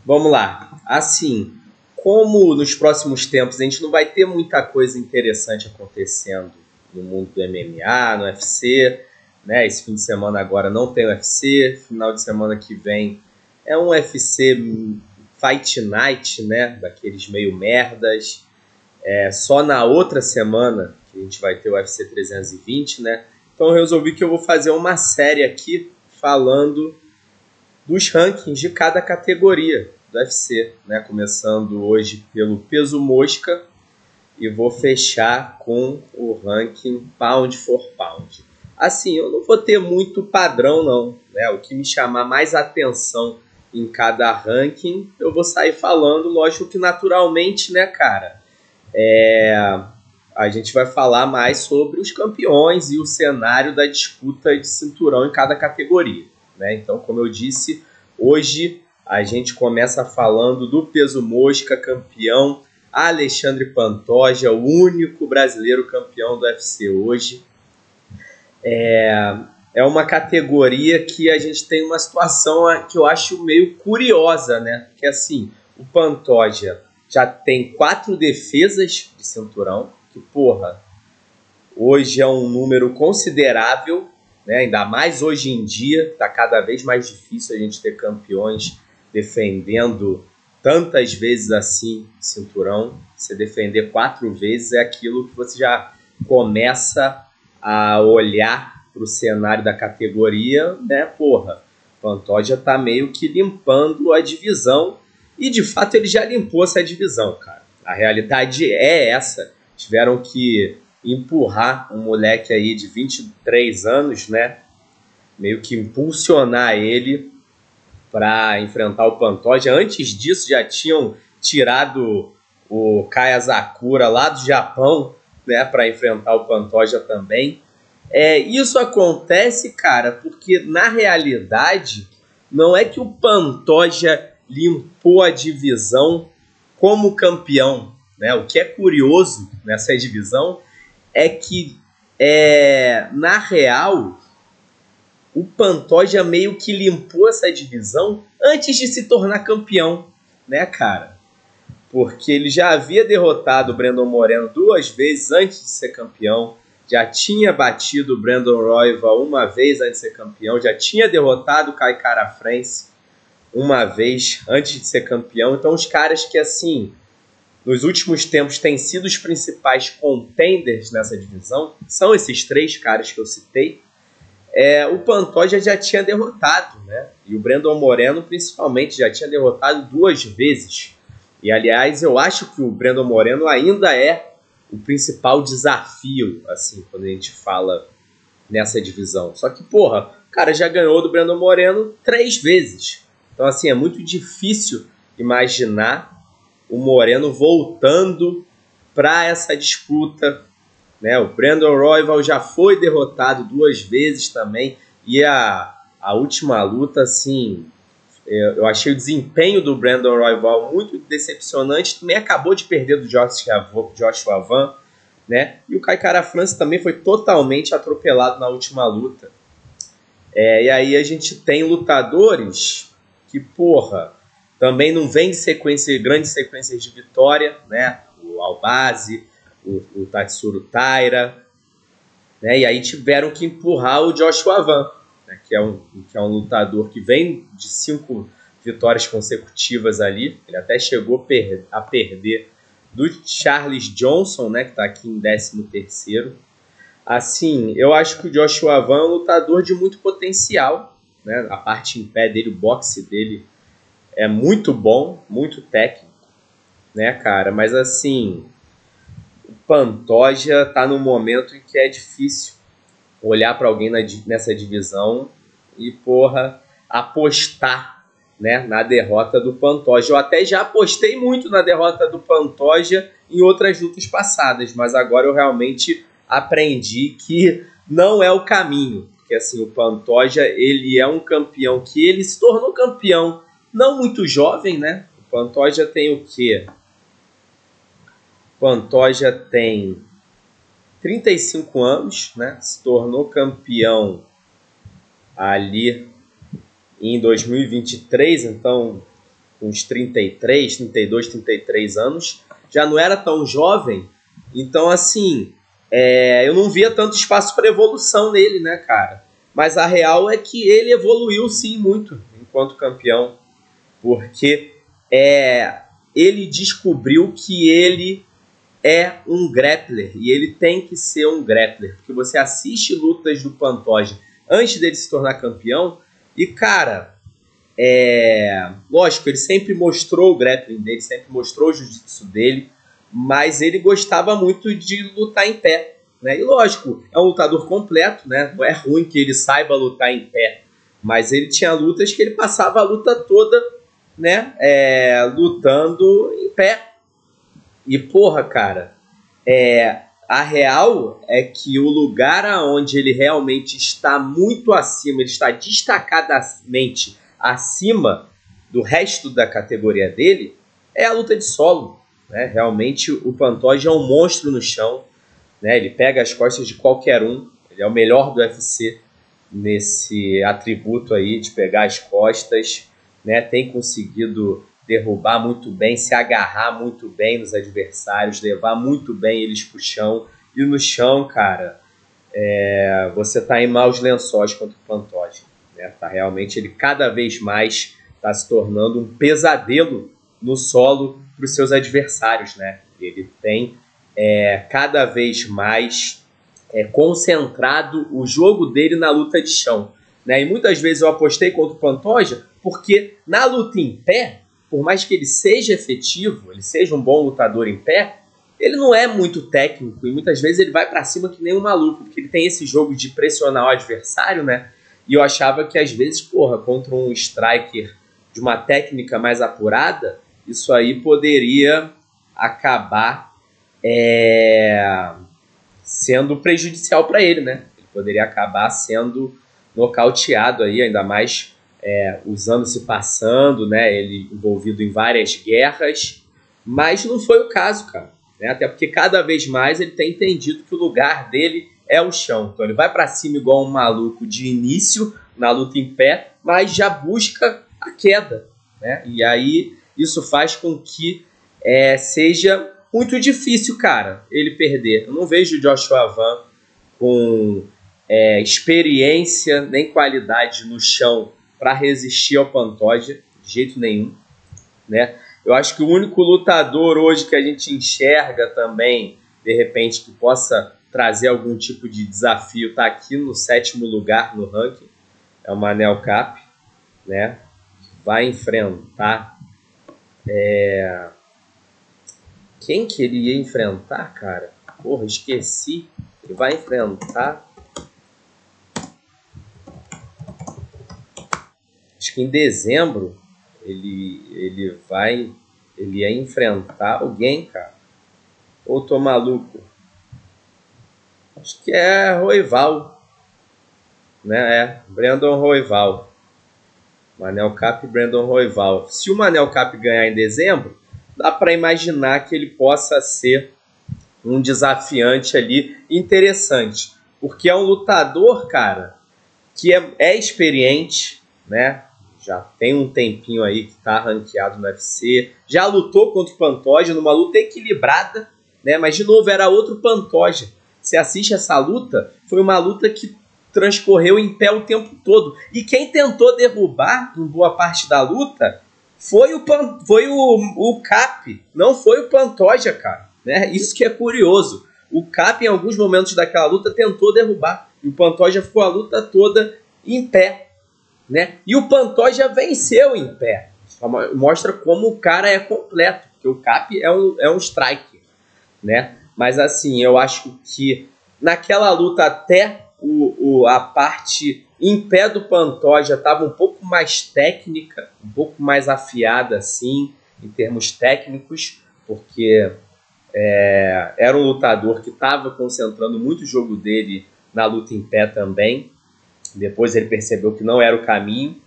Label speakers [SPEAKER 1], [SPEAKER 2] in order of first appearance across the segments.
[SPEAKER 1] Vamos lá. Assim, como nos próximos tempos a gente não vai ter muita coisa interessante acontecendo no mundo do MMA, no UFC, né? Esse fim de semana agora não tem UFC, final de semana que vem é um UFC Fight Night, né? Daqueles meio merdas. Só na outra semana que a gente vai ter o UFC 320, né? Então eu resolvi que eu vou fazer uma série aqui falando dos rankings de cada categoria do UFC, né? Começando hoje pelo peso mosca e vou fechar com o ranking pound for pound. Assim, eu não vou ter muito padrão não, né? O que me chamar mais atenção em cada ranking, eu vou sair falando, lógico que naturalmente, né, cara? A gente vai falar mais sobre os campeões e o cenário da disputa de cinturão em cada categoria, né? Então, como eu disse, hoje a gente começa falando do peso mosca, campeão Alexandre Pantoja, o único brasileiro campeão do UFC hoje. É uma categoria que a gente tem uma situação que eu acho meio curiosa, né? Que assim, o Pantoja já tem 4 defesas de cinturão, que porra, hoje é um número considerável, né? Ainda mais hoje em dia, está cada vez mais difícil a gente ter campeões defendendo tantas vezes assim cinturão. Você defender 4 vezes é aquilo que você já começa a olhar para o cenário da categoria, né? Porra, o Pantoja tá meio que limpando a divisão e de fato ele já limpou essa divisão, cara. A realidade é essa. Tiveram que empurrar um moleque aí de 23 anos, né? Meio que impulsionar ele para enfrentar o Pantoja. Antes disso já tinham tirado o Kaya Sakura lá do Japão, né, para enfrentar o Pantoja também. Isso acontece, cara, porque na realidade não é que o Pantoja limpou a divisão como campeão, né? O que é curioso nessa divisão é que, na real, o Pantoja meio que limpou essa divisão antes de se tornar campeão, né, cara? Porque ele já havia derrotado o Brandon Moreno 2 vezes antes de ser campeão, já tinha batido o Brandon Royval uma vez antes de ser campeão, já tinha derrotado o Kai Kara France uma vez antes de ser campeão. Então os caras que, assim, nos últimos tempos têm sido os principais contenders nessa divisão são esses 3 caras que eu citei. O Pantoja já tinha derrotado, né? E o Brandon Moreno, principalmente, já tinha derrotado 2 vezes. E, aliás, eu acho que o Brandon Moreno ainda é o principal desafio, assim, quando a gente fala nessa divisão. Só que, porra, o cara já ganhou do Brandon Moreno 3 vezes. Então, assim, é muito difícil imaginar o Moreno voltando para essa disputa, né? O Brandon Royval já foi derrotado 2 vezes também. E a última luta, assim, eu achei o desempenho do Brandon Royval muito decepcionante. Também acabou de perder do Joshua Van, né? E o Kai Kara France também foi totalmente atropelado na última luta. E aí a gente tem lutadores que, porra, também não vem de grandes sequências de vitória, né? O Albazi, o Tatsuro Taira, né? E aí tiveram que empurrar o Joshua Van, né? que é um lutador que vem de 5 vitórias consecutivas ali. Ele até chegou a perder do Charles Johnson, né? Que está aqui em 13º. Assim, eu acho que o Joshua Van é um lutador de muito potencial, né? A parte em pé dele, o boxe dele é muito bom, muito técnico, né, cara? Mas assim, o Pantoja tá num momento em que é difícil olhar para alguém nessa divisão e, porra, apostar, né, na derrota do Pantoja. Eu até já apostei muito na derrota do Pantoja em outras lutas passadas, mas agora eu realmente aprendi que não é o caminho. Porque, assim, o Pantoja, ele é um campeão que ele se tornou campeão não muito jovem, né? O Pantoja tem o quê? O Pantoja tem 35 anos, né? Se tornou campeão ali em 2023, então com uns 33, 32, 33 anos, já não era tão jovem, então assim, eu não via tanto espaço para evolução nele, né, cara? Mas a real é que ele evoluiu sim muito enquanto campeão, porque ele descobriu que ele é um grappler, e ele tem que ser um grappler, porque você assiste lutas do Pantoja antes dele se tornar campeão, e cara, lógico, ele sempre mostrou o grappling dele, sempre mostrou o jiu-jitsu dele, mas ele gostava muito de lutar em pé, né? E lógico, é um lutador completo, né? Não é ruim que ele saiba lutar em pé, mas ele tinha lutas que ele passava a luta toda, né? Lutando em pé. E porra, cara, a real é que o lugar onde ele realmente está muito acima, ele está destacadamente acima do resto da categoria dele, é a luta de solo, né? Realmente o Pantoja é um monstro no chão, né? Ele pega as costas de qualquer um, ele é o melhor do UFC nesse atributo aí de pegar as costas, né? Tem conseguido derrubar muito bem, se agarrar muito bem nos adversários, levar muito bem eles pro chão. E no chão, cara, você tá em maus lençóis contra o Pantoja, né? Tá realmente, ele cada vez mais tá se tornando um pesadelo no solo para os seus adversários, né? Ele tem cada vez mais concentrado o jogo dele na luta de chão, né? E muitas vezes eu apostei contra o Pantoja porque na luta em pé, por mais que ele seja efetivo, ele seja um bom lutador em pé, ele não é muito técnico e muitas vezes ele vai pra cima que nem um maluco, porque ele tem esse jogo de pressionar o adversário, né? E eu achava que às vezes, porra, contra um striker de uma técnica mais apurada, isso aí poderia acabar sendo prejudicial para ele, né? Ele poderia acabar sendo nocauteado aí, ainda mais os anos se passando, né? Ele envolvido em várias guerras, mas não foi o caso, cara, né? Até porque cada vez mais ele tem entendido que o lugar dele é o chão. Então ele vai para cima igual um maluco de início na luta em pé, mas já busca a queda, né? E aí isso faz com que seja muito difícil, cara, ele perder. Eu não vejo o Joshua Van com experiência nem qualidade no chão para resistir ao Pantoja, de jeito nenhum, né? Eu acho que o único lutador hoje que a gente enxerga também, de repente, que possa trazer algum tipo de desafio, está aqui no 7º lugar no ranking, é o Manel Kape, né? Vai enfrentar... Quem que ele ia enfrentar, cara? Porra, esqueci. Ele vai enfrentar... Acho que em dezembro ele ia enfrentar alguém, cara. Ou tô maluco? Acho que é Royval, né? Brandon Royval. Manel Kape e Brandon Royval. Se o Manel Kape ganhar em dezembro, dá para imaginar que ele possa ser um desafiante ali interessante. Porque é um lutador, cara, que é experiente, né? Já tem um tempinho aí que está ranqueado no UFC, já lutou contra o Pantoja numa luta equilibrada, né? Mas de novo era outro Pantoja. Você assiste essa luta, foi uma luta que transcorreu em pé o tempo todo. E quem tentou derrubar em boa parte da luta foi o Kape, não foi o Pantoja, cara, né? Isso que é curioso. O Kape em alguns momentos daquela luta tentou derrubar, e o Pantoja ficou a luta toda em pé, né? E o Pantoja venceu em pé. Mostra como o cara é completo, porque o Kape é um striker, né? Mas assim, eu acho que naquela luta até a parte em pé do Pantoja estava um pouco mais técnica, um pouco mais afiada assim, em termos técnicos, porque era um lutador que estava concentrando muito o jogo dele na luta em pé também. Depois ele percebeu que não era o caminho,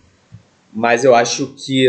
[SPEAKER 1] mas eu acho que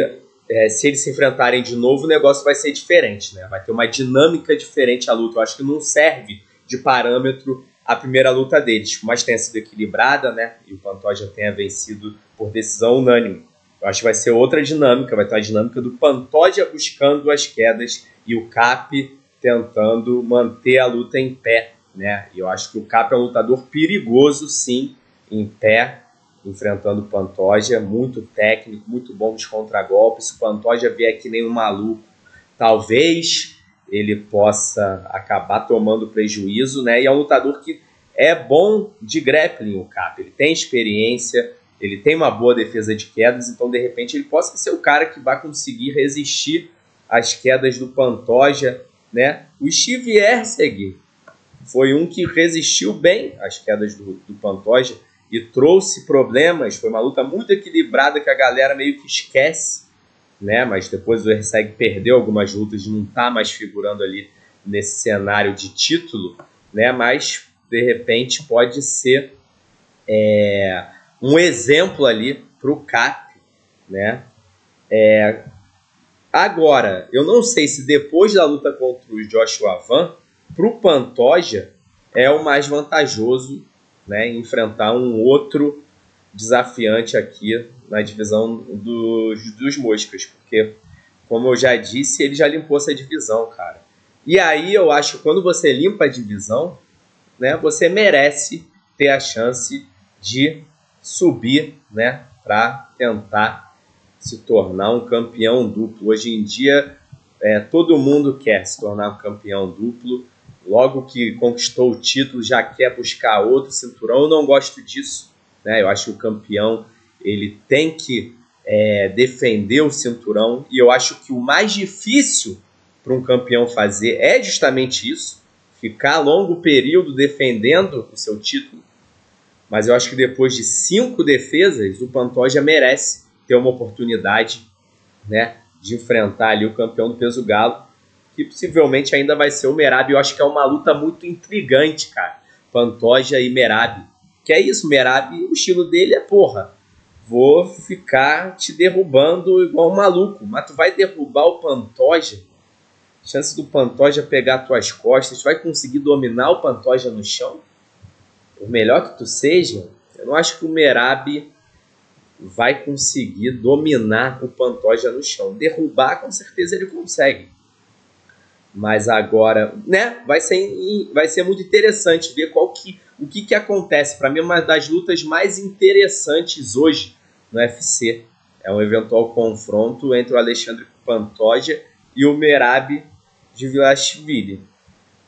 [SPEAKER 1] se eles se enfrentarem de novo, o negócio vai ser diferente, né? Vai ter uma dinâmica diferente a luta. Eu acho que não serve de parâmetro a primeira luta deles, por mais que tenha sido equilibrada, né? E o Pantoja tenha vencido por decisão unânime. Eu acho que vai ser outra dinâmica, vai ter uma dinâmica do Pantoja buscando as quedas e o Cap tentando manter a luta em pé, né? E eu acho que o Cap é um lutador perigoso, sim, em pé, enfrentando o Pantoja, muito técnico, muito bom nos contragolpes. Se o Pantoja vier que nem um maluco, talvez ele possa acabar tomando prejuízo, né? E é um lutador que é bom de grappling, o Cap. Ele tem experiência, ele tem uma boa defesa de quedas, então de repente ele possa ser o cara que vai conseguir resistir às quedas do Pantoja, né? O Steve Erceg foi um que resistiu bem às quedas do Pantoja e trouxe problemas. Foi uma luta muito equilibrada que a galera meio que esquece, né? Mas depois o Erceg perdeu algumas lutas e não está mais figurando ali nesse cenário de título, né? Mas de repente pode ser um exemplo ali para o Cap, né? Agora, eu não sei se depois da luta contra o Joshua Van, para o Pantoja é o mais vantajoso, né, enfrentar um outro desafiante aqui na divisão dos moscas, porque, como eu já disse, ele já limpou essa divisão, cara. E aí eu acho que quando você limpa a divisão, né, você merece ter a chance de subir, né, para tentar se tornar um campeão duplo. Hoje em dia, todo mundo quer se tornar um campeão duplo. Logo que conquistou o título, já quer buscar outro cinturão. Eu não gosto disso, né? Eu acho que o campeão ele tem que defender o cinturão. E eu acho que o mais difícil para um campeão fazer é justamente isso. Ficar longo período defendendo o seu título. Mas eu acho que depois de 5 defesas, o Pantoja merece ter uma oportunidade, né, de enfrentar ali o campeão do peso galo, que possivelmente ainda vai ser o Merab. Eu acho que é uma luta muito intrigante, cara. Pantoja e Merab. Que é isso, Merab, o estilo dele é, porra, vou ficar te derrubando igual um maluco. Mas tu vai derrubar o Pantoja, chance do Pantoja pegar tuas costas, tu vai conseguir dominar o Pantoja no chão? Por melhor que tu seja, eu não acho que o Merab vai conseguir dominar o Pantoja no chão. Derrubar, com certeza ele consegue. Mas agora, né, vai ser muito interessante ver o que acontece. Para mim, uma das lutas mais interessantes hoje no UFC é um eventual confronto entre o Alexandre Pantoja e o Merab Dvalishvili,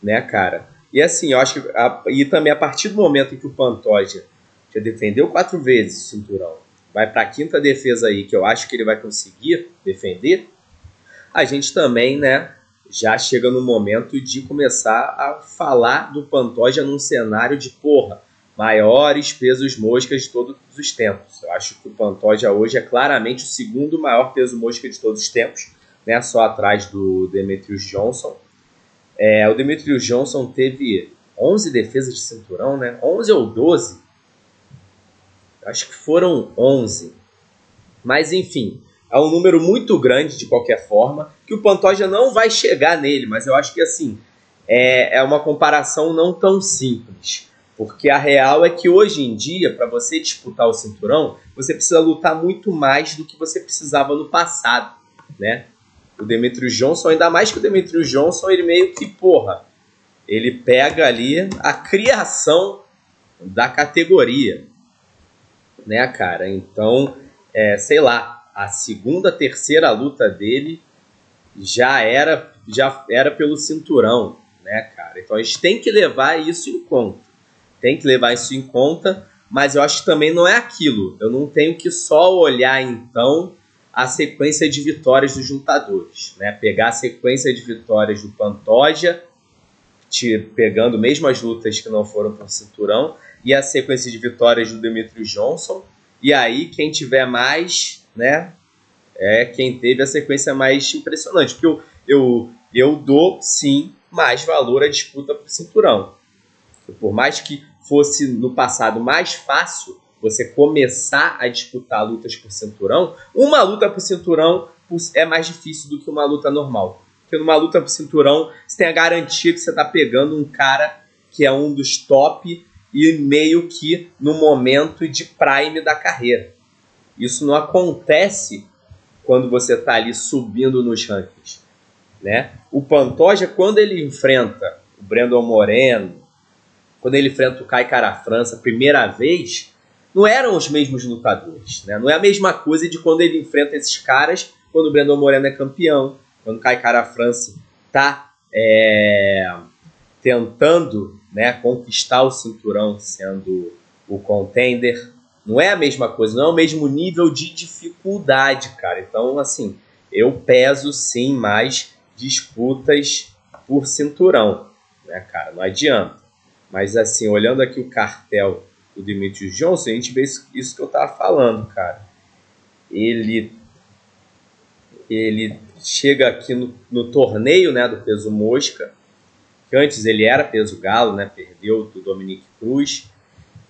[SPEAKER 1] né, cara? E assim, eu acho que e também a partir do momento em que o Pantoja já defendeu 4 vezes o cinturão, vai para a 5ª defesa aí, que eu acho que ele vai conseguir defender, a gente também, né, já chega no momento de começar a falar do Pantoja num cenário de, porra, maiores pesos moscas de todos os tempos. Eu acho que o Pantoja hoje é claramente o 2º maior peso mosca de todos os tempos, né, só atrás do Demetrius Johnson. O Demetrius Johnson teve 11 defesas de cinturão, né, 11 ou 12, acho que foram 11. Mas, enfim, é um número muito grande de qualquer forma, que o Pantoja não vai chegar nele, mas eu acho que, assim, é uma comparação não tão simples. Porque a real é que hoje em dia, para você disputar o cinturão, você precisa lutar muito mais do que você precisava no passado, né? O Demetrius Johnson, ainda mais que o Demetrius Johnson, ele meio que, porra, ele pega ali a criação da categoria, né, cara? Então, sei lá, a 2ª, 3ª luta dele já era pelo cinturão, né, cara? Então a gente tem que levar isso em conta. Mas eu acho que também não é aquilo. Eu não tenho que só olhar, então, a sequência de vitórias dos lutadores, né? Pegar a sequência de vitórias do Pantoja, pegando mesmo as lutas que não foram para o cinturão, e a sequência de vitórias do Demetrius Johnson, e aí quem tiver mais, né, é quem teve a sequência mais impressionante, porque eu dou, sim, mais valor à disputa por cinturão. Por mais que fosse no passado mais fácil você começar a disputar lutas por cinturão, uma luta por cinturão é mais difícil do que uma luta normal. Porque numa luta por cinturão, você tem a garantia que você está pegando um cara que é um dos top e meio que no momento de prime da carreira. Isso não acontece quando você está ali subindo nos rankings, né? O Pantoja, quando ele enfrenta o Brandon Moreno, quando ele enfrenta o Kai Kara-France a primeira vez, não eram os mesmos lutadores, né? Não é a mesma coisa de quando ele enfrenta esses caras quando o Brandon Moreno é campeão, quando o Kai Kara-France está tentando, né, conquistar o cinturão sendo o contender. Não é a mesma coisa, não é o mesmo nível de dificuldade, cara. Então, assim, eu peso sim mais disputas por cinturão, né, cara? Não adianta. Mas, assim, olhando aqui o cartel do Demetrius Johnson, a gente vê isso que eu tava falando, cara. Ele chega aqui no torneio, né, do peso mosca, que antes ele era peso galo, né, perdeu do Dominick Cruz.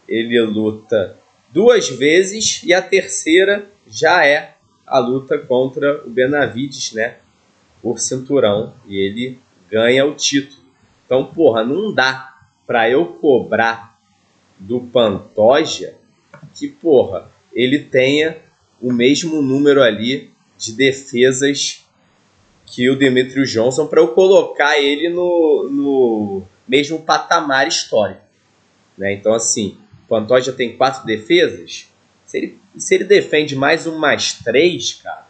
[SPEAKER 1] Ele luta 2 vezes e a terceira já é a luta contra o Benavides, né, por cinturão, e ele ganha o título. Então, porra, não dá pra eu cobrar do Pantoja que, porra, ele tenha o mesmo número ali de defesas que o Demetrius Johnson para eu colocar ele no mesmo patamar histórico, né? Então, assim, o Pantoja tem 4 defesas. Se ele defende mais um, mais 3, cara,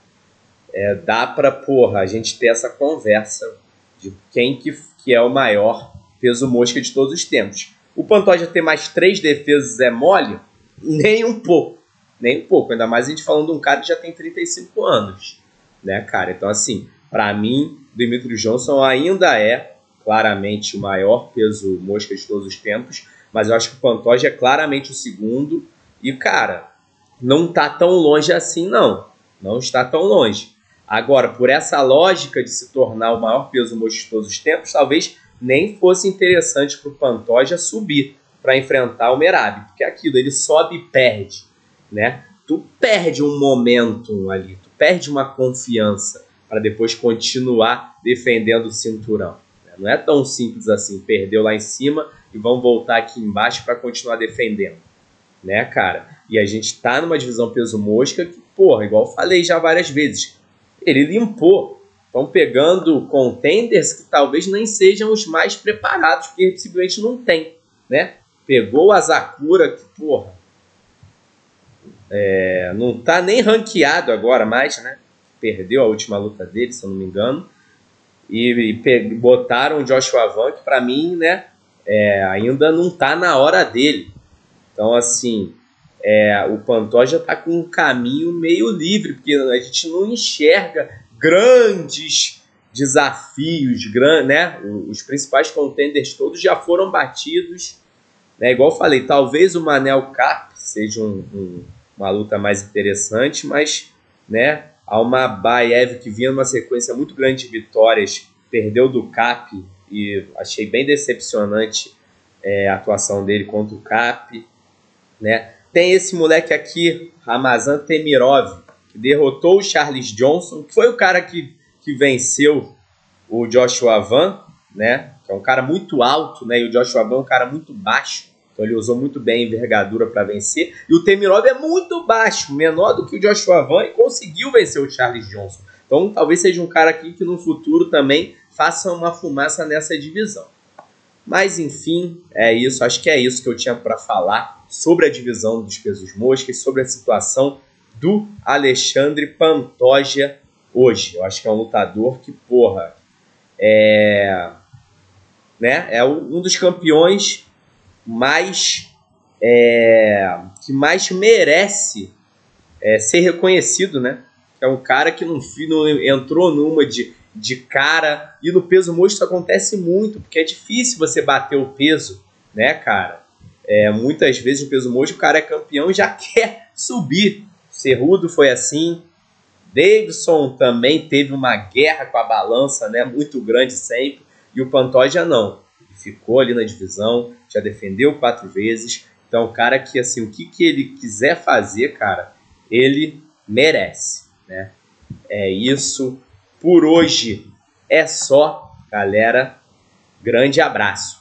[SPEAKER 1] dá para, porra, a gente ter essa conversa de quem que é o maior peso mosca de todos os tempos. O Pantoja ter mais 3 defesas é mole? Nem um pouco. Nem um pouco. Ainda mais a gente falando de um cara que já tem 35 anos, né, cara? Então, assim, para mim, Demetrius Johnson ainda é claramente o maior peso mosca de todos os tempos, mas eu acho que o Pantoja é claramente o segundo. E, cara, não tá tão longe assim, não. Não está tão longe. Agora, por essa lógica de se tornar o maior peso mosca de todos os tempos, talvez nem fosse interessante para o Pantoja subir para enfrentar o Merab, porque aquilo, ele sobe e perde, né? Tu perde um momentum ali, tu perde uma confiança para depois continuar defendendo o cinturão. Não é tão simples assim, perdeu lá em cima e vão voltar aqui embaixo para continuar defendendo, né, cara? E a gente tá numa divisão peso mosca que, porra, igual eu falei já várias vezes, ele limpou. Estão pegando contenders que talvez nem sejam os mais preparados, porque simplesmente não tem, né? Pegou o Asakura, que, porra, não tá nem ranqueado agora mais, né? Perdeu a última luta dele, se eu não me engano. E botaram o Joshua Van, que pra mim, né, ainda não tá na hora dele. Então, assim, o Pantoja tá com um caminho meio livre, porque a gente não enxerga grandes desafios, né? Os principais contenders todos já foram batidos, né? Igual eu falei, talvez o Manel Kape seja uma luta mais interessante, mas, né, Almabaev, que vinha numa sequência muito grande de vitórias, perdeu do Kape e achei bem decepcionante a atuação dele contra o Kape, né? Tem esse moleque aqui, Ramazan Temirov, que derrotou o Charles Johnson, que foi o cara que venceu o Joshua Van, né? Que é um cara muito alto, né? E o Joshua Van é um cara muito baixo, então ele usou muito bem a envergadura para vencer. E o Temirov é muito baixo, menor do que o Joshua Van, e conseguiu vencer o Charles Johnson. Então talvez seja um cara aqui que no futuro também faça uma fumaça nessa divisão. Mas enfim, é isso. Acho que é isso que eu tinha para falar sobre a divisão dos pesos moscas, sobre a situação do Alexandre Pantoja hoje. Eu acho que é um lutador que, porra, né, é um dos campeões que mais merece ser reconhecido, né? É um cara que não entrou numa de cara, e no peso mosca isso acontece muito, porque é difícil você bater o peso, né, cara? Muitas vezes no peso mosca o cara é campeão e já quer subir. Cerrudo foi assim, Davidson também teve uma guerra com a balança, né, muito grande sempre, e o Pantoja não. Ele ficou ali na divisão, já defendeu 4 vezes, então o cara que, assim, o que ele quiser fazer, cara, ele merece, né? É isso. Por hoje é só, galera. Grande abraço.